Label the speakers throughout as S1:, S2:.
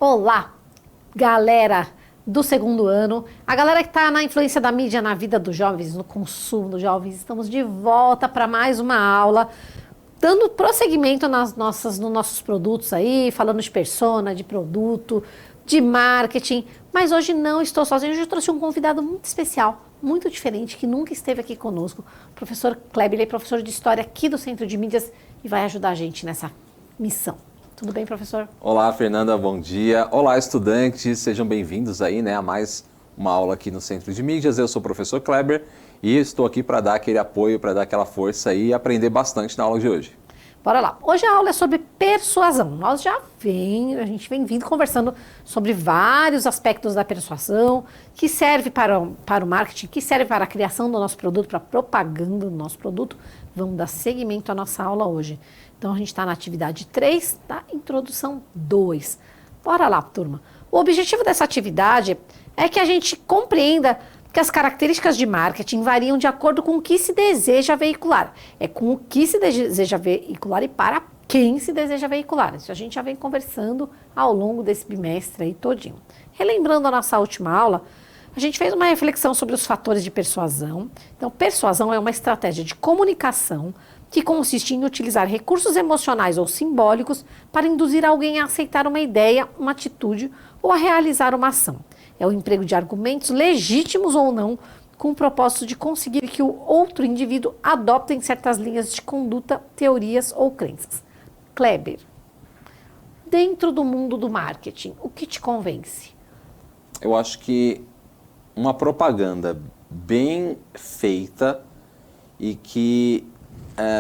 S1: Olá, galera do segundo ano, a galera que está na influência da mídia na vida dos jovens, no consumo dos jovens, estamos de volta para mais uma aula, dando prosseguimento nos nossos produtos aí, falando de persona, de produto, de marketing, mas hoje não estou sozinho, hoje eu trouxe um convidado muito especial, muito diferente, que nunca esteve aqui conosco, o professor Kleber, ele é professor de História aqui do Centro de Mídias e vai ajudar a gente nessa missão. Tudo bem, professor?
S2: Olá, Fernanda, bom dia. Olá, estudantes, sejam bem-vindos aí, né, a mais uma aula aqui no Centro de Mídias. Eu sou o professor Kleber e estou aqui para dar aquele apoio, para dar aquela força aí e aprender bastante na aula de hoje.
S1: Bora lá. Hoje a aula é sobre persuasão. A gente vem vindo conversando sobre vários aspectos da persuasão, que serve para o marketing, que serve para a criação do nosso produto, para a propaganda do nosso produto. Vamos dar seguimento à nossa aula hoje. Então, a gente está na atividade 3 da introdução 2. Bora lá, turma. O objetivo dessa atividade é que a gente compreenda que as características de marketing variam de acordo com o que se deseja veicular. É com o que se deseja veicular e para quem se deseja veicular. Isso a gente já vem conversando ao longo desse bimestre aí todinho. Relembrando a nossa última aula, a gente fez uma reflexão sobre os fatores de persuasão. Então, persuasão é uma estratégia de comunicação que consiste em utilizar recursos emocionais ou simbólicos para induzir alguém a aceitar uma ideia, uma atitude ou a realizar uma ação. É o emprego de argumentos, legítimos ou não, com o propósito de conseguir que o outro indivíduo adopte certas linhas de conduta, teorias ou crenças. Kleber, dentro do mundo do marketing, o que te convence?
S2: Eu acho que uma propaganda bem feita e que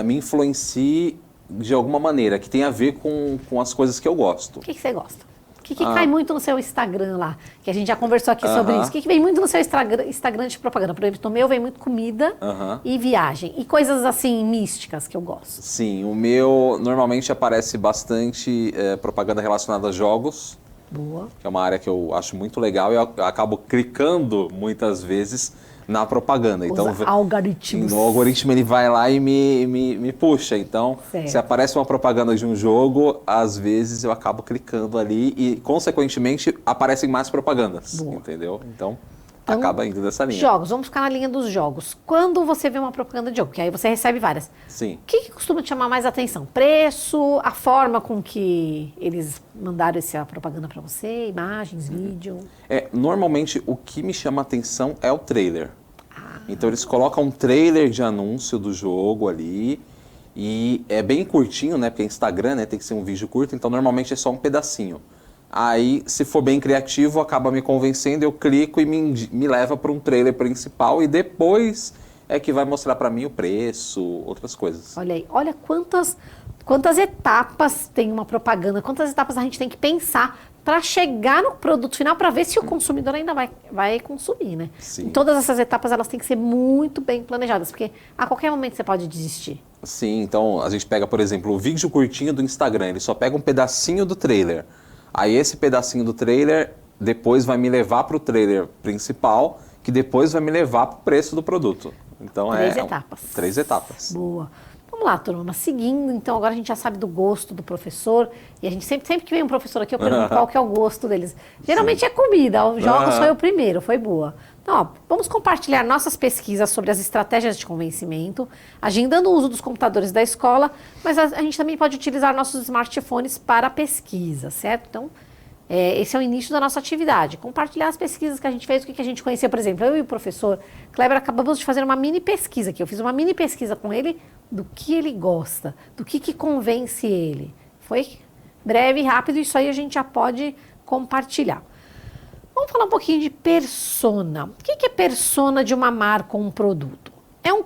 S2: me influencie de alguma maneira, que tenha a ver com as coisas que eu gosto.
S1: O que você gosta? O que cai muito no seu Instagram lá? Que a gente já conversou aqui sobre isso. O que vem muito no seu Instagram de propaganda? Por exemplo, no meu vem muito comida e viagem. E coisas assim, místicas que eu gosto.
S2: Sim, o meu normalmente aparece bastante propaganda relacionada a jogos.
S1: Boa.
S2: Que é uma área que eu acho muito legal e eu acabo clicando muitas vezes na propaganda.
S1: Os
S2: então,
S1: algoritmos.
S2: O algoritmo ele vai lá e me puxa. Então, se aparece uma propaganda de um jogo, às vezes eu acabo clicando ali e, consequentemente, aparecem mais propagandas. Boa. Entendeu? Então, acaba indo dessa linha.
S1: Jogos, vamos ficar na linha dos jogos. Quando você vê uma propaganda de jogo, que aí você recebe várias.
S2: Sim.
S1: O que costuma te chamar mais atenção? Preço, a forma com que eles mandaram essa propaganda para você, imagens, vídeo?
S2: Normalmente o que me chama atenção é o trailer. Então eles colocam um trailer de anúncio do jogo ali e é bem curtinho, né? Porque é Instagram, né? Tem que ser um vídeo curto, então normalmente é só um pedacinho. Aí, se for bem criativo, acaba me convencendo, eu clico e me leva para um trailer principal e depois é que vai mostrar para mim o preço, outras coisas.
S1: Olha aí, olha quantas etapas tem uma propaganda, quantas etapas a gente tem que pensar para chegar no produto final, para ver se o consumidor ainda vai consumir, né?
S2: Sim.
S1: E todas essas etapas, elas têm que ser muito bem planejadas, porque a qualquer momento você pode desistir.
S2: Sim, então a gente pega, por exemplo, o vídeo curtinho do Instagram, ele só pega um pedacinho do trailer. Aí esse pedacinho do trailer depois vai me levar para o trailer principal, que depois vai me levar para o preço do produto. Então
S1: 3 etapas.
S2: 3 etapas.
S1: Boa. Vamos lá, turma. Seguindo, então, agora a gente já sabe do gosto do professor. E a gente sempre que vem um professor aqui, eu pergunto qual que é o gosto deles. Geralmente é comida. Os jogos foi o primeiro, foi boa. Então, ó, vamos compartilhar nossas pesquisas sobre as estratégias de convencimento, agendando o uso dos computadores da escola, mas a gente também pode utilizar nossos smartphones para pesquisa, certo? Então, esse é o início da nossa atividade. Compartilhar as pesquisas que a gente fez, o que a gente conhecia. Por exemplo, eu e o professor Kleber acabamos de fazer uma mini pesquisa aqui. Eu fiz uma mini pesquisa com ele do que ele gosta, do que convence ele. Foi breve e rápido, isso aí a gente já pode compartilhar. Vamos falar um pouquinho de persona. O que é persona de uma marca ou um produto? É um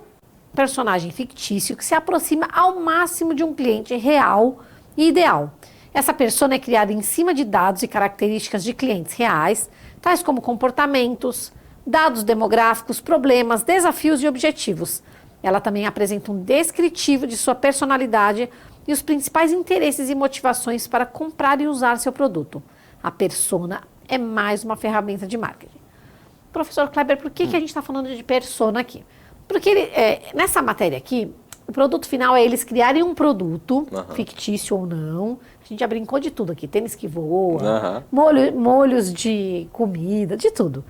S1: personagem fictício que se aproxima ao máximo de um cliente real e ideal. Essa persona é criada em cima de dados e características de clientes reais, tais como comportamentos, dados demográficos, problemas, desafios e objetivos. Ela também apresenta um descritivo de sua personalidade e os principais interesses e motivações para comprar e usar seu produto. A persona é mais uma ferramenta de marketing. Professor Kleber, por que a gente está falando de persona aqui? Porque nessa matéria aqui, O produto final é eles criarem um produto, fictício ou não. A gente já brincou de tudo aqui, tênis que voa, molhos de comida, de tudo.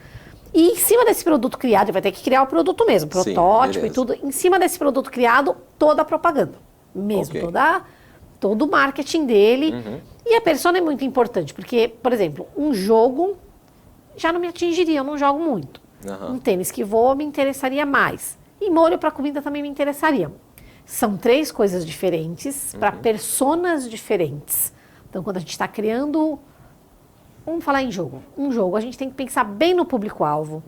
S1: E em cima desse produto criado, ele vai ter que criar o produto mesmo, protótipo e tudo. Em cima desse produto criado, toda a propaganda mesmo, todo o marketing dele. E a persona é muito importante, porque, por exemplo, um jogo já não me atingiria, eu não jogo muito. Um tênis que voa me interessaria mais. E molho para comida também me interessaria. São 3 coisas diferentes para personas diferentes. Então, quando a gente está criando... Vamos falar em jogo. Um jogo, a gente tem que pensar bem no público-alvo.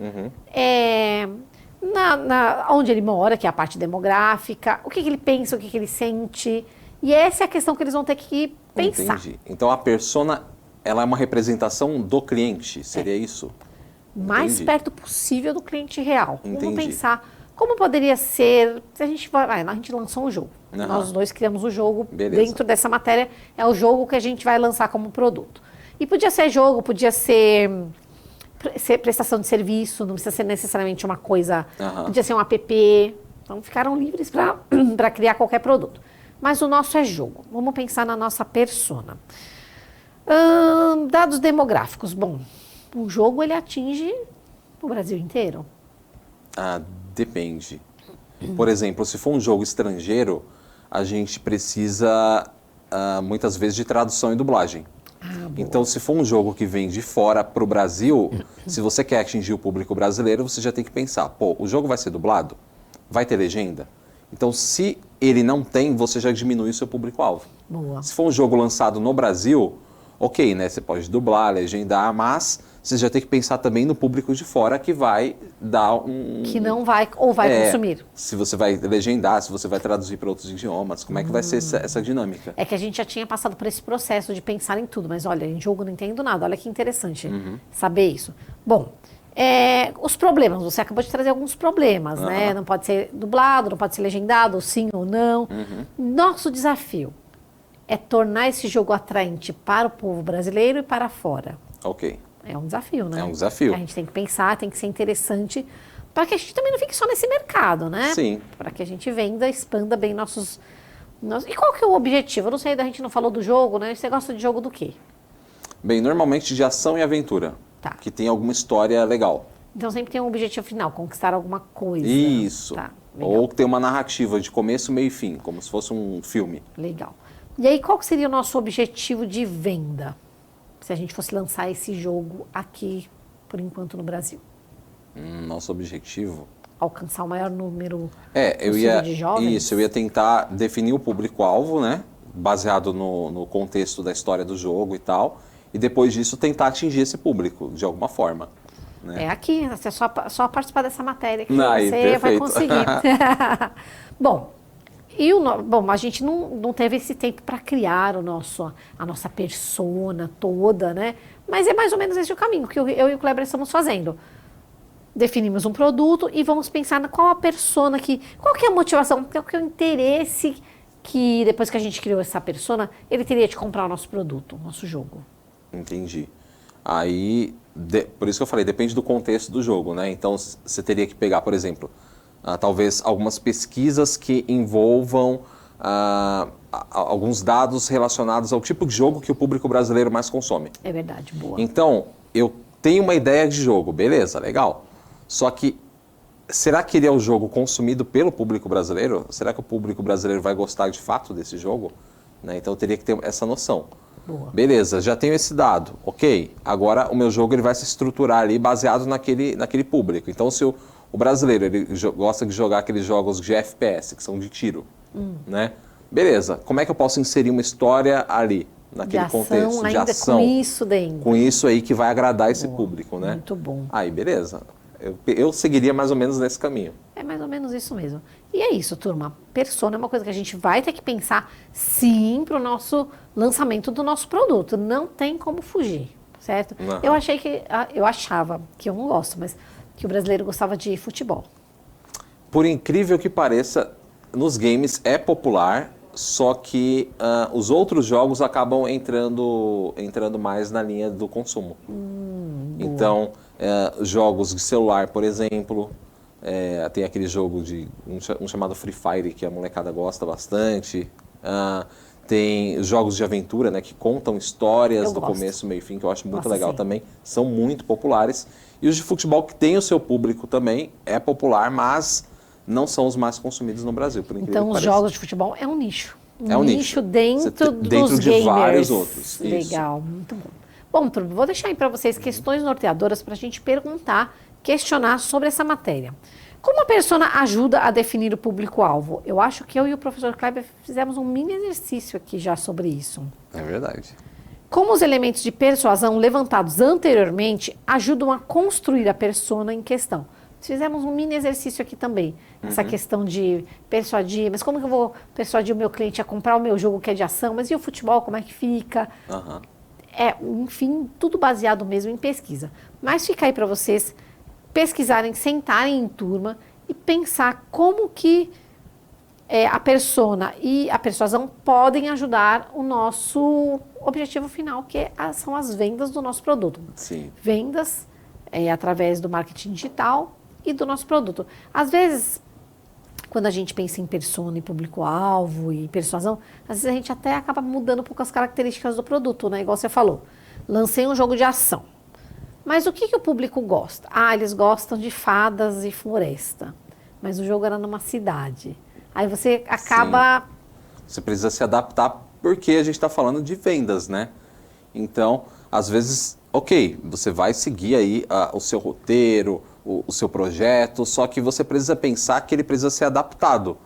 S1: Onde ele mora, que é a parte demográfica, o que ele pensa, o que ele sente. E essa é a questão que eles vão ter que pensar.
S2: Entendi. Então, a persona, ela é uma representação do cliente, seria isso?
S1: Mais perto possível do cliente real. Vamos pensar como poderia ser... Se a gente lançou um jogo. Nós 2 criamos o jogo. Dentro dessa matéria, é o jogo que a gente vai lançar como produto. E podia ser jogo, podia ser prestação de serviço, não precisa ser necessariamente uma coisa, podia ser um app. Então ficaram livres para criar qualquer produto. Mas o nosso é jogo. Vamos pensar na nossa persona. Dados demográficos. Bom, o jogo ele atinge o Brasil inteiro.
S2: Depende. Por exemplo, se for um jogo estrangeiro, a gente precisa muitas vezes de tradução e dublagem. Então, se for um jogo que vem de fora para o Brasil, se você quer atingir o público brasileiro, você já tem que pensar, o jogo vai ser dublado? Vai ter legenda? Então, se ele não tem, você já diminui o seu público-alvo. Se for um jogo lançado no Brasil, ok, né? Você pode dublar, legendar, mas você já tem que pensar também no público de fora que vai dar
S1: que não vai ou vai consumir.
S2: Se você vai legendar, se você vai traduzir para outros idiomas, como é que vai ser essa dinâmica?
S1: É que a gente já tinha passado por esse processo de pensar em tudo, mas olha, em jogo não entendo nada, olha que interessante saber isso. Bom, os problemas, você acabou de trazer alguns problemas, né? Não pode ser dublado, não pode ser legendado, sim ou não. Nosso desafio é tornar esse jogo atraente para o povo brasileiro e para fora.
S2: Ok.
S1: É um desafio, né?
S2: É um desafio.
S1: A gente tem que pensar, tem que ser interessante, para que a gente também não fique só nesse mercado, né?
S2: Sim.
S1: Para que a gente venda, expanda bem nossos... E qual que é o objetivo? Eu não sei, a gente não falou do jogo, né? Você gosta de jogo do quê?
S2: Bem, normalmente de ação e aventura, que tem alguma história legal.
S1: Então sempre tem um objetivo final, conquistar alguma coisa.
S2: Isso. Ou que tem uma narrativa de começo, meio e fim, como se fosse um filme.
S1: Legal. E aí, qual seria o nosso objetivo de venda? Se a gente fosse lançar esse jogo aqui, por enquanto, no Brasil?
S2: Nosso objetivo?
S1: Alcançar o maior número de jovens?
S2: Isso, eu ia tentar definir o público-alvo, né? Baseado no contexto da história do jogo e tal. E depois disso, tentar atingir esse público, de alguma forma. Né?
S1: É aqui, é só participar dessa matéria que
S2: Aí,
S1: você
S2: perfeito.
S1: vai conseguir. Bom, a gente não teve esse tempo para criar a nossa persona toda, né? Mas é mais ou menos esse o caminho que eu e o Kleber estamos fazendo. Definimos um produto e vamos pensar qual a persona qual que é a motivação, qual que é o interesse que depois que a gente criou essa persona, ele teria de comprar o nosso produto, o nosso jogo.
S2: Entendi. Aí, por isso que eu falei, depende do contexto do jogo, né? Então, você teria que pegar, por exemplo, talvez algumas pesquisas que envolvam alguns dados relacionados ao tipo de jogo que o público brasileiro mais consome.
S1: É verdade, boa.
S2: Então, eu tenho uma ideia de jogo, beleza, legal. Só que, será que ele é o jogo consumido pelo público brasileiro? Será que o público brasileiro vai gostar de fato desse jogo? Né? Então, eu teria que ter essa noção.
S1: Boa.
S2: Beleza, já tenho esse dado, ok. Agora, o meu jogo ele vai se estruturar ali baseado naquele público. Então, se o brasileiro ele gosta de jogar aqueles jogos de FPS, que são de tiro, né? Beleza, como é que eu posso inserir uma história ali, naquele contexto de ação?
S1: Com isso dentro.
S2: Com isso aí que vai agradar esse público, né?
S1: Muito bom.
S2: Aí, beleza. Eu seguiria mais ou menos nesse caminho.
S1: É mais ou menos isso mesmo. E é isso, turma. Persona é uma coisa que a gente vai ter que pensar, sim, para o nosso lançamento do nosso produto. Não tem como fugir, certo?
S2: Uhum.
S1: Eu achava, que eu não gosto, mas que o brasileiro gostava de futebol.
S2: Por incrível que pareça, nos games é popular, só que os outros jogos acabam entrando mais na linha do consumo. Então, jogos de celular, por exemplo, Tem aquele jogo de um chamado Free Fire, que a molecada gosta bastante. Tem jogos de aventura, né, que contam histórias do começo, meio e fim, que eu acho muito legal também. São muito populares. E os de futebol, que tem o seu público também, é popular, mas não são os mais consumidos no Brasil, por incrível que pareça.
S1: Então, os jogos de futebol é um nicho.
S2: É um nicho
S1: dentro dos
S2: de
S1: gamers.
S2: Vários outros.
S1: Legal, muito bom. Bom, turma, vou deixar aí para vocês questões norteadoras para a gente perguntar, questionar sobre essa matéria. Como a persona ajuda a definir o público-alvo? Eu acho que eu e o professor Kleber fizemos um mini exercício aqui já sobre isso.
S2: É verdade.
S1: Como os elementos de persuasão levantados anteriormente ajudam a construir a persona em questão? Fizemos um mini exercício aqui também. Essa questão de persuadir, mas como que eu vou persuadir o meu cliente a comprar o meu jogo que é de ação? Mas e o futebol, como é que fica? Enfim, tudo baseado mesmo em pesquisa. Mas fica aí para vocês pesquisarem, sentarem em turma e pensar como que a persona e a persuasão podem ajudar o nosso objetivo final, que são as vendas do nosso produto.
S2: Sim.
S1: Vendas através do marketing digital e do nosso produto. Às vezes, quando a gente pensa em persona, em público-alvo e persuasão, às vezes a gente até acaba mudando um pouco as características do produto, né? Igual você falou, lancei um jogo de ação. Mas o que o público gosta? Eles gostam de fadas e floresta. Mas o jogo era numa cidade. Aí você acaba...
S2: Sim. Você precisa se adaptar porque a gente está falando de vendas, né? Então, às vezes, você vai seguir aí o seu roteiro, o seu projeto, só que você precisa pensar que ele precisa ser adaptado.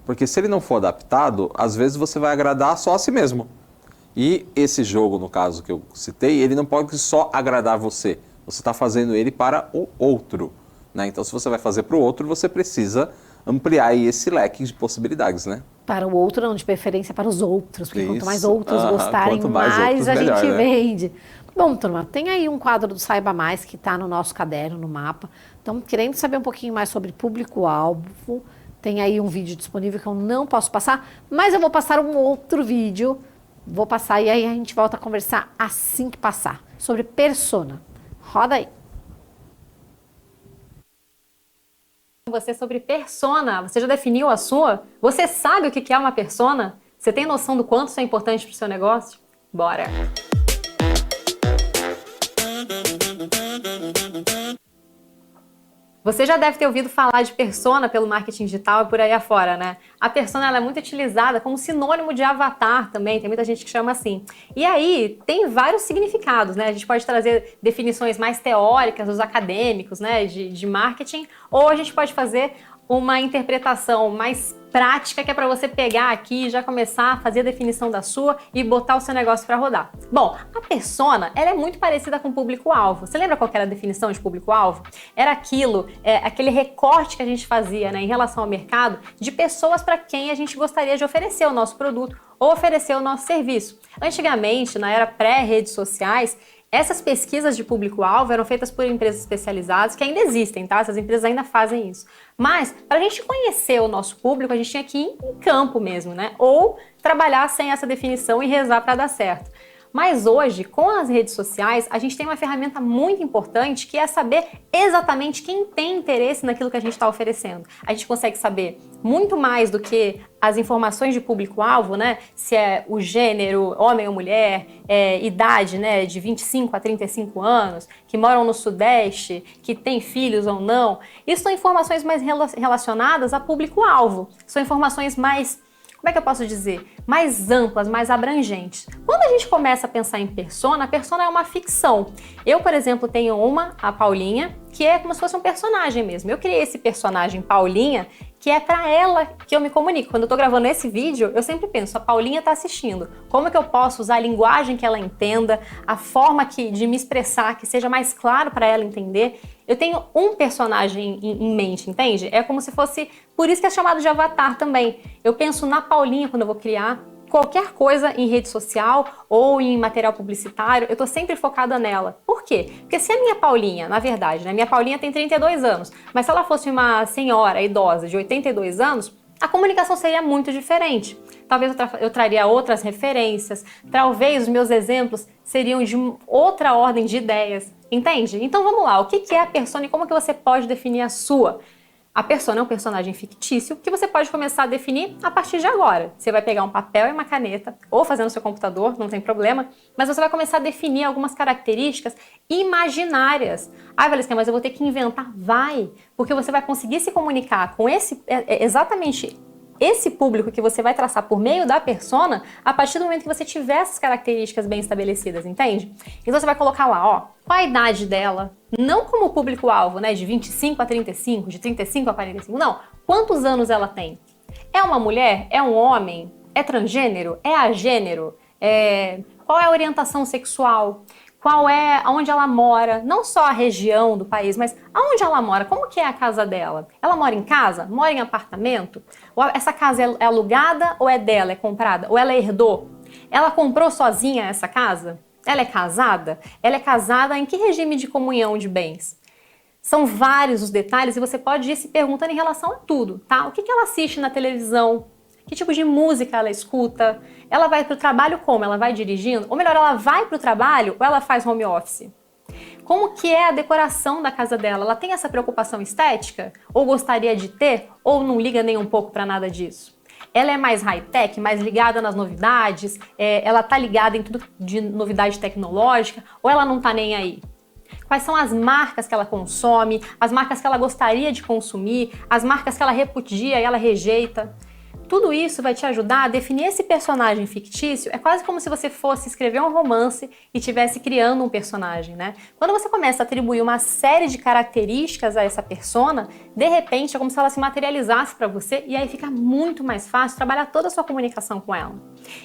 S2: Porque se ele não for adaptado, às vezes você vai agradar só a si mesmo. E esse jogo, no caso que eu citei, ele não pode só agradar você. Você está fazendo ele para o outro, né? Então, se você vai fazer para o outro, você precisa ampliar aí esse leque de possibilidades, né?
S1: Para o outro, não, de preferência para os outros. Porque quanto mais outros gostarem,
S2: quanto mais outros,
S1: a
S2: melhor,
S1: gente
S2: né?
S1: vende. Bom, turma, tem aí um quadro do Saiba Mais que está no nosso caderno, no mapa. Então, querendo saber um pouquinho mais sobre público-alvo, tem aí um vídeo disponível que eu não posso passar, mas eu vou passar um outro vídeo. Vou passar e aí a gente volta a conversar assim que passar. Sobre persona. Roda aí.
S3: Você sobre persona. Você já definiu a sua? Você sabe o que é uma persona? Você tem noção do quanto isso é importante para o seu negócio? Bora! Você já deve ter ouvido falar de persona pelo marketing digital e por aí afora, né? A persona ela é muito utilizada como sinônimo de avatar também, tem muita gente que chama assim. E aí tem vários significados, né? A gente pode trazer definições mais teóricas dos acadêmicos, né, de marketing, ou a gente pode fazer uma interpretação mais prática que é para você pegar aqui e já começar a fazer a definição da sua e botar o seu negócio para rodar. Bom, a persona, ela é muito parecida com o público-alvo. Você lembra qual que era a definição de público-alvo? Era aquele recorte que a gente fazia, né, em relação ao mercado de pessoas para quem a gente gostaria de oferecer o nosso produto ou oferecer o nosso serviço. Antigamente, na era pré-redes sociais, essas pesquisas de público-alvo eram feitas por empresas especializadas que ainda existem, tá? Essas empresas ainda fazem isso. Mas, para a gente conhecer o nosso público, a gente tinha que ir em campo mesmo, né? Ou trabalhar sem essa definição e rezar para dar certo. Mas hoje, com as redes sociais, a gente tem uma ferramenta muito importante que é saber exatamente quem tem interesse naquilo que a gente está oferecendo. A gente consegue saber muito mais do que as informações de público-alvo, né? Se é o gênero, homem ou mulher, idade, né? De 25 a 35 anos, que moram no Sudeste, que tem filhos ou não. Isso são informações mais relacionadas a público-alvo. São informações mais... como é que eu posso dizer? Mais amplas, mais abrangentes. Quando a gente começa a pensar em persona, a persona é uma ficção. Eu, por exemplo, tenho a Paulinha, que é como se fosse um personagem mesmo. Eu criei esse personagem Paulinha, que é para ela que eu me comunico. Quando eu tô gravando esse vídeo, eu sempre penso, a Paulinha tá assistindo. Como que eu posso usar a linguagem que ela entenda, a forma de me expressar, que seja mais claro para ela entender? Eu tenho um personagem em mente, entende? É como se fosse... Por isso que é chamado de avatar também. Eu penso na Paulinha quando eu vou criar qualquer coisa em rede social ou em material publicitário, eu tô sempre focada nela. Por quê? Porque se a minha Paulinha, na verdade, né, minha Paulinha tem 32 anos, mas se ela fosse uma senhora idosa de 82 anos, a comunicação seria muito diferente. Talvez eu traria outras referências, talvez os meus exemplos seriam de outra ordem de ideias, entende? Então vamos lá, o que é a persona e como que você pode definir a sua? A persona é um personagem fictício que você pode começar a definir a partir de agora. Você vai pegar um papel e uma caneta, ou fazer no seu computador, não tem problema, mas você vai começar a definir algumas características imaginárias. Ah, Valesca, mas eu vou ter que inventar? Vai! Porque você vai conseguir se comunicar com exatamente esse público que você vai traçar por meio da persona a partir do momento que você tiver essas características bem estabelecidas, entende? Então você vai colocar lá, ó, qual a idade dela, não como público-alvo, né, de 25 a 35, de 35 a 45, não. Quantos anos ela tem? É uma mulher? É um homem? É transgênero? É agênero? Qual é a orientação sexual? Onde ela mora, não só a região do país, mas aonde ela mora, como que é a casa dela? Ela mora em casa? Mora em apartamento? Ou essa casa é alugada ou é dela, é comprada? Ou ela herdou? Ela comprou sozinha essa casa? Ela é casada? Ela é casada em que regime de comunhão de bens? São vários os detalhes e você pode ir se perguntando em relação a tudo, tá? O que ela assiste na televisão? Que tipo de música ela escuta? Ela vai para o trabalho como? Ela vai dirigindo? Ou melhor, ela vai para o trabalho ou ela faz home office? Como que é a decoração da casa dela? Ela tem essa preocupação estética? Ou gostaria de ter? Ou não liga nem um pouco para nada disso? Ela é mais high-tech, mais ligada nas novidades? Ela tá ligada em tudo de novidade tecnológica? Ou ela não tá nem aí? Quais são as marcas que ela consome? As marcas que ela gostaria de consumir? As marcas que ela repudia e ela rejeita? Tudo isso vai te ajudar a definir esse personagem fictício. É quase como se você fosse escrever um romance e estivesse criando um personagem, né? Quando você começa a atribuir uma série de características a essa persona, de repente é como se ela se materializasse para você e aí fica muito mais fácil trabalhar toda a sua comunicação com ela.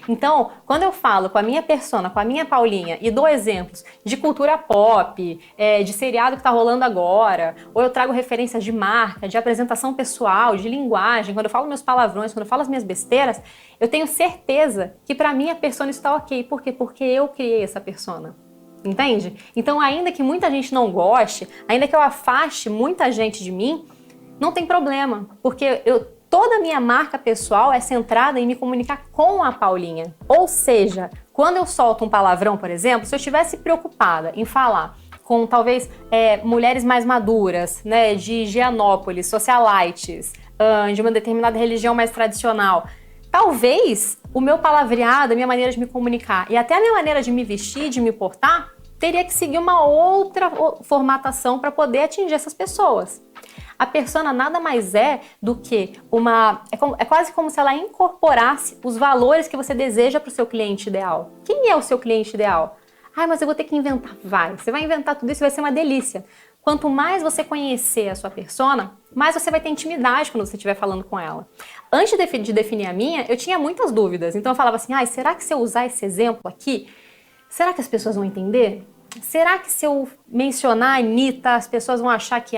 S3: Então, quando eu falo com a minha persona, com a minha Paulinha e dou exemplos de cultura pop, de seriado que tá rolando agora, ou eu trago referências de marca, de apresentação pessoal, de linguagem, quando eu falo meus palavrões, quando eu falo as minhas besteiras, eu tenho certeza que pra mim a persona está ok. Por quê? Porque eu criei essa persona. Entende? Então, ainda que muita gente não goste, ainda que eu afaste muita gente de mim, não tem problema. Porque toda a minha marca pessoal é centrada em me comunicar com a Paulinha. Ou seja, quando eu solto um palavrão, por exemplo, se eu estivesse preocupada em falar com talvez mulheres mais maduras, né, de Higienópolis, socialites, de uma determinada religião mais tradicional, talvez o meu palavreado, a minha maneira de me comunicar e até a minha maneira de me vestir, de me portar, teria que seguir uma outra formatação para poder atingir essas pessoas. A persona nada mais é do que é quase como se ela incorporasse os valores que você deseja para o seu cliente ideal. Quem é o seu cliente ideal? Mas eu vou ter que inventar. Você vai inventar tudo isso, vai ser uma delícia. Quanto mais você conhecer a sua persona, mais você vai ter intimidade quando você estiver falando com ela. Antes de definir a minha, eu tinha muitas dúvidas. Então eu falava assim, será que se eu usar esse exemplo aqui, será que as pessoas vão entender? Será que se eu mencionar a Anitta, as pessoas vão achar que,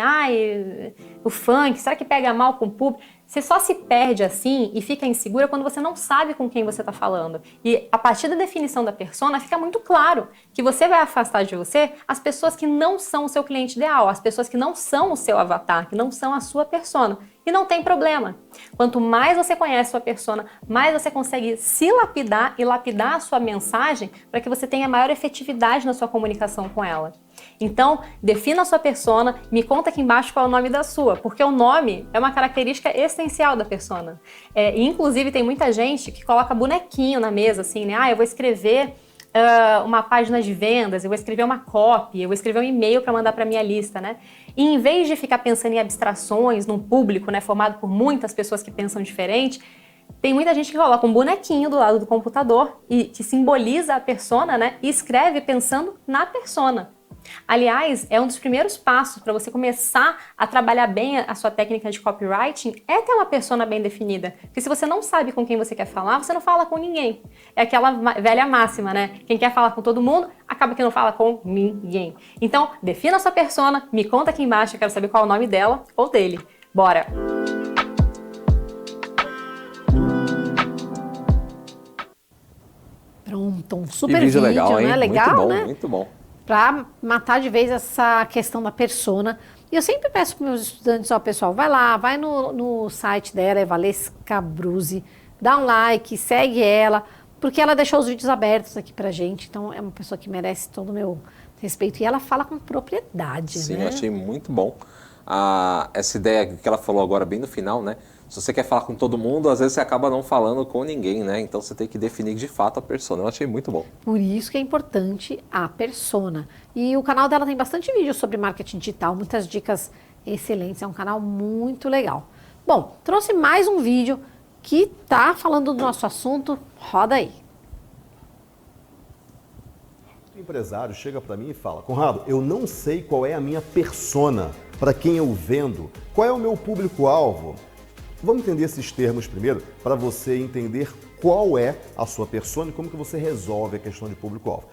S3: o funk, será que pega mal com o público? Você só se perde assim e fica insegura quando você não sabe com quem você está falando. E a partir da definição da persona, fica muito claro que você vai afastar de você as pessoas que não são o seu cliente ideal, as pessoas que não são o seu avatar, que não são a sua persona. E não tem problema. Quanto mais você conhece a sua persona, mais você consegue se lapidar e lapidar a sua mensagem para que você tenha maior efetividade na sua comunicação com ela. Então, defina a sua persona, me conta aqui embaixo qual é o nome da sua, porque o nome é uma característica essencial da persona. E, inclusive, tem muita gente que coloca bonequinho na mesa, assim, né? Eu vou escrever uma página de vendas, eu vou escrever uma copy, eu vou escrever um e-mail para mandar para minha lista, né? E em vez de ficar pensando em abstrações, num público, né, formado por muitas pessoas que pensam diferente, tem muita gente que coloca um bonequinho do lado do computador e que simboliza a persona, né? E escreve pensando na persona. Aliás, é um dos primeiros passos para você começar a trabalhar bem a sua técnica de copywriting, é ter uma persona bem definida. Porque se você não sabe com quem você quer falar, você não fala com ninguém. É aquela velha máxima, né? Quem quer falar com todo mundo, acaba que não fala com ninguém. Então, defina a sua persona, me conta aqui embaixo, eu quero saber qual é o nome dela ou dele. Bora!
S1: Pronto, um super
S2: vídeo legal,
S1: né?
S2: Hein?
S1: Legal,
S2: muito bom,
S1: né?
S2: Muito bom.
S1: Para matar de vez essa questão da persona. E eu sempre peço para meus estudantes, pessoal, vai lá, vai no site dela, é Valesca Bruzzi, dá um like, segue ela, porque ela deixou os vídeos abertos aqui pra gente, então é uma pessoa que merece todo o meu respeito. E ela fala com propriedade,
S2: Sim,
S1: né?
S2: eu achei muito bom. essa ideia que ela falou agora bem no final, né? Se você quer falar com todo mundo, às vezes você acaba não falando com ninguém, né? Então você tem que definir de fato a persona. Eu achei muito bom.
S1: Por isso que é importante a persona. E o canal dela tem bastante vídeo sobre marketing digital, muitas dicas excelentes. É um canal muito legal. Bom, trouxe mais um vídeo que tá falando do nosso assunto. Roda aí.
S4: O empresário chega para mim e fala: Conrado, eu não sei qual é a minha persona, para quem eu vendo, qual é o meu público-alvo. Vamos entender esses termos primeiro, para você entender qual é a sua persona e como que você resolve a questão de público-alvo.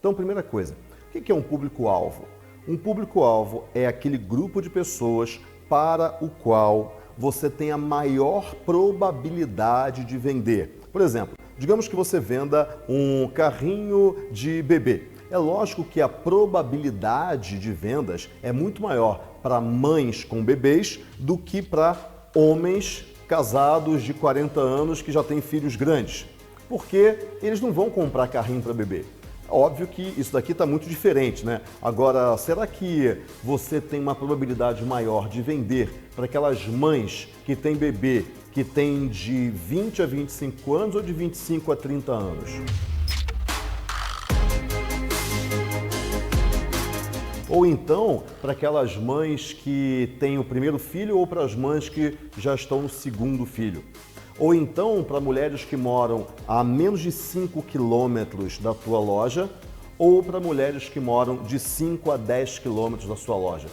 S4: Então, primeira coisa, o que é um público-alvo? Um público-alvo é aquele grupo de pessoas para o qual você tem a maior probabilidade de vender. Por exemplo, digamos que você venda um carrinho de bebê. É lógico que a probabilidade de vendas é muito maior para mães com bebês do que para homens casados de 40 anos que já têm filhos grandes. Porque eles não vão comprar carrinho para bebê. Óbvio que isso daqui está muito diferente, né? Agora, será que você tem uma probabilidade maior de vender para aquelas mães que têm bebê que tem de 20 a 25 anos ou de 25 a 30 anos? Ou então, para aquelas mães que têm o primeiro filho ou para as mães que já estão no segundo filho. Ou então, para mulheres que moram a menos de 5 quilômetros da tua loja ou para mulheres que moram de 5 a 10 quilômetros da sua loja.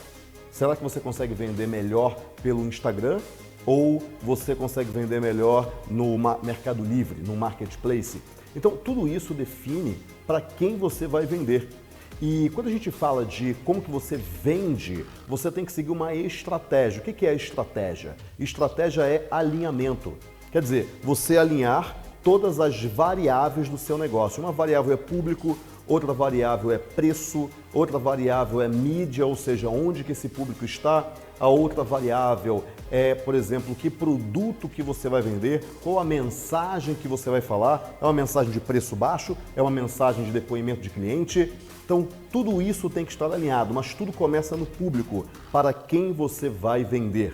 S4: Será que você consegue vender melhor pelo Instagram ou você consegue vender melhor no Mercado Livre, no Marketplace? Então, tudo isso define para quem você vai vender. E quando a gente fala de como que você vende, você tem que seguir uma estratégia. O que é estratégia? Estratégia é alinhamento. Quer dizer, você alinhar todas as variáveis do seu negócio. Uma variável é público, outra variável é preço, outra variável é mídia, ou seja, onde que esse público está. A outra variável é, por exemplo, que produto que você vai vender, qual a mensagem que você vai falar. É uma mensagem de preço baixo? É uma mensagem de depoimento de cliente? Então, tudo isso tem que estar alinhado, mas tudo começa no público, para quem você vai vender.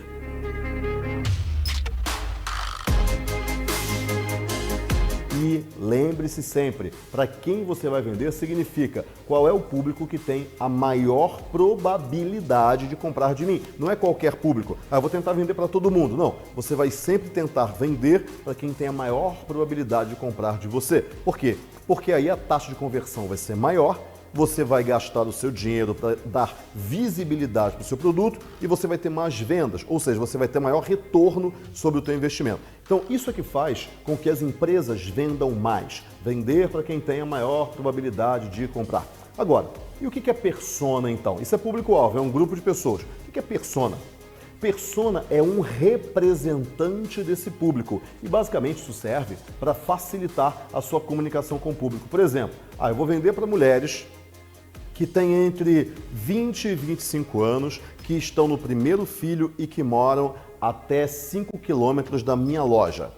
S4: E lembre-se sempre, para quem você vai vender significa qual é o público que tem a maior probabilidade de comprar de mim. Não é qualquer público. Eu vou tentar vender para todo mundo. Não, você vai sempre tentar vender para quem tem a maior probabilidade de comprar de você. Por quê? Porque aí a taxa de conversão vai ser maior, você vai gastar o seu dinheiro para dar visibilidade para o seu produto e você vai ter mais vendas, ou seja, você vai ter maior retorno sobre o seu investimento. Então, isso é que faz com que as empresas vendam mais. Vender para quem tem a maior probabilidade de comprar. Agora, e o que é persona então? Isso é público-alvo, é um grupo de pessoas. O que é persona? Persona é um representante desse público e basicamente isso serve para facilitar a sua comunicação com o público. Por exemplo, eu vou vender para mulheres que têm entre 20 e 25 anos, que estão no primeiro filho e que moram até 5 quilômetros da minha loja.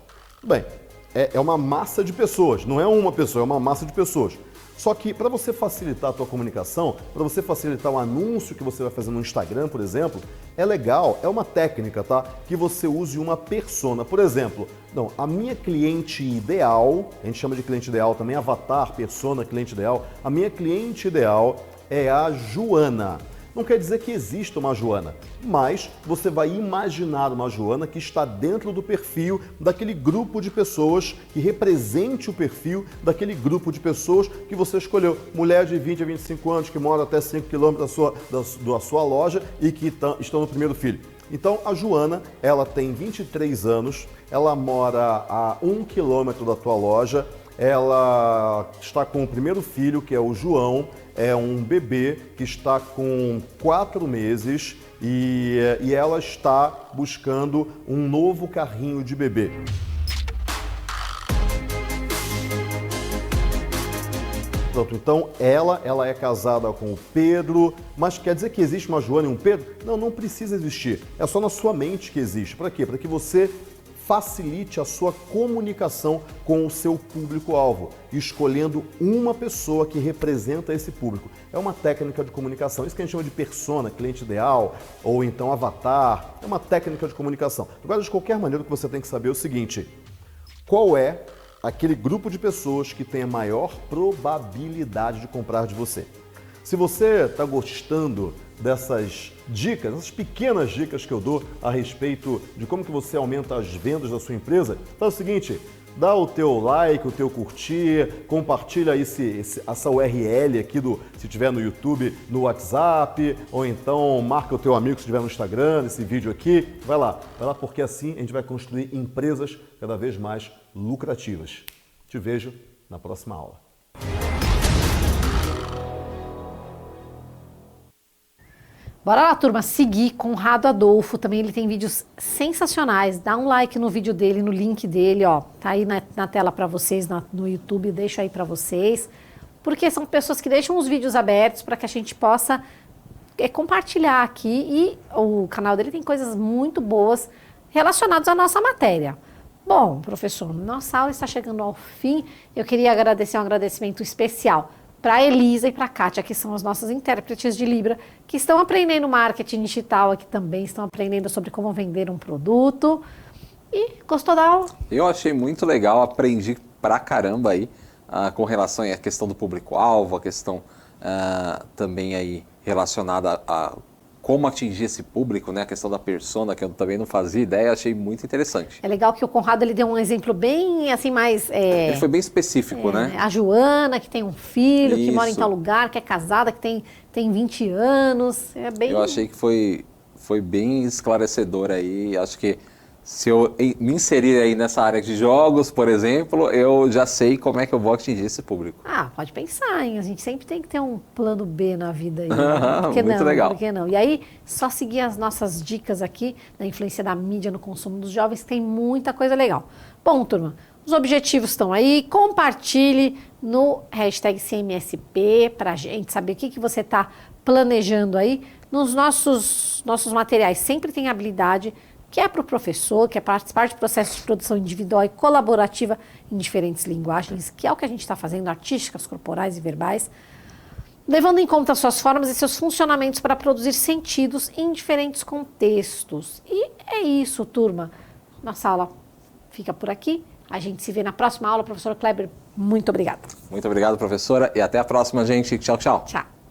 S4: Bem, é uma massa de pessoas, não é uma pessoa, é uma massa de pessoas. Só que para você facilitar a tua comunicação, para você facilitar o anúncio que você vai fazer no Instagram, por exemplo, é legal, é uma técnica, tá? Que você use uma persona. Por exemplo, a minha cliente ideal, a gente chama de cliente ideal também, avatar, persona, cliente ideal. A minha cliente ideal é a Joana. Não quer dizer que exista uma Joana, mas você vai imaginar uma Joana que está dentro do perfil daquele grupo de pessoas, que represente o perfil daquele grupo de pessoas que você escolheu. Mulher de 20 a 25 anos que mora até 5 quilômetros da sua loja e que estão no primeiro filho. Então, a Joana, ela tem 23 anos, ela mora a 1 quilômetro da tua loja, ela está com o primeiro filho, que é o João, é um bebê que está com 4 meses e ela está buscando um novo carrinho de bebê. Pronto, então ela é casada com o Pedro, mas quer dizer que existe uma Joana e um Pedro? Não, não precisa existir. É só na sua mente que existe. Para quê? Para que você facilite a sua comunicação com o seu público-alvo, escolhendo uma pessoa que representa esse público. É uma técnica de comunicação, isso que a gente chama de persona, cliente ideal, ou então avatar, é uma técnica de comunicação. Agora, de qualquer maneira, o que você tem que saber é o seguinte: qual é aquele grupo de pessoas que tem a maior probabilidade de comprar de você? Se você está gostando dessas dicas, essas pequenas dicas que eu dou a respeito de como que você aumenta as vendas da sua empresa, faz o seguinte: dá o teu like, o teu curtir, compartilha essa URL aqui se tiver no YouTube, no WhatsApp, ou então marca o teu amigo se estiver no Instagram, nesse vídeo aqui. Vai lá porque assim a gente vai construir empresas cada vez mais lucrativas. Te vejo na próxima aula.
S1: Bora lá, turma, seguir Conrado Adolfo, também ele tem vídeos sensacionais. Dá um like no vídeo dele, no link dele, ó, tá aí na tela para vocês, no YouTube, deixo aí para vocês. Porque são pessoas que deixam os vídeos abertos para que a gente possa compartilhar aqui. E o canal dele tem coisas muito boas relacionadas à nossa matéria. Bom, professor, nossa aula está chegando ao fim. Eu queria agradecer um agradecimento especial para a Elisa e para a Kátia, que são as nossas intérpretes de Libra, que estão aprendendo marketing digital aqui também, estão aprendendo sobre como vender um produto. E gostou da aula?
S2: Eu achei muito legal, aprendi pra caramba aí com relação à questão do público-alvo, a questão também aí relacionada a como atingir esse público, né? A questão da persona, que eu também não fazia ideia, achei muito interessante.
S1: É legal que o Conrado ele deu um exemplo bem assim mais...
S2: Ele foi bem específico, né?
S1: A Joana, que tem um filho, que mora em
S2: Isso.
S1: tal lugar, que é casada, que tem 20 anos. É bem...
S2: Eu achei que foi bem esclarecedor aí. Acho que se eu me inserir aí nessa área de jogos, por exemplo, eu já sei como é que eu vou atingir esse público.
S1: Ah, pode pensar, hein? A gente sempre tem que ter um plano B na vida aí.
S2: Por que
S1: Muito
S2: não? Legal.
S1: Por que não? E aí, só seguir as nossas dicas aqui da influência da mídia no consumo dos jovens, tem muita coisa legal. Bom, turma, os objetivos estão aí. Compartilhe no hashtag CMSP pra gente saber o que você está planejando aí. Nos nossos materiais sempre tem habilidade que é para o professor, que é participar de processos de produção individual e colaborativa em diferentes linguagens, que é o que a gente está fazendo, artísticas, corporais e verbais, levando em conta suas formas e seus funcionamentos para produzir sentidos em diferentes contextos. E é isso, turma. Nossa aula fica por aqui. A gente se vê na próxima aula. Professor Kleber, muito obrigada.
S2: Muito obrigado, professora, e até a próxima, gente. Tchau, tchau.
S1: Tchau.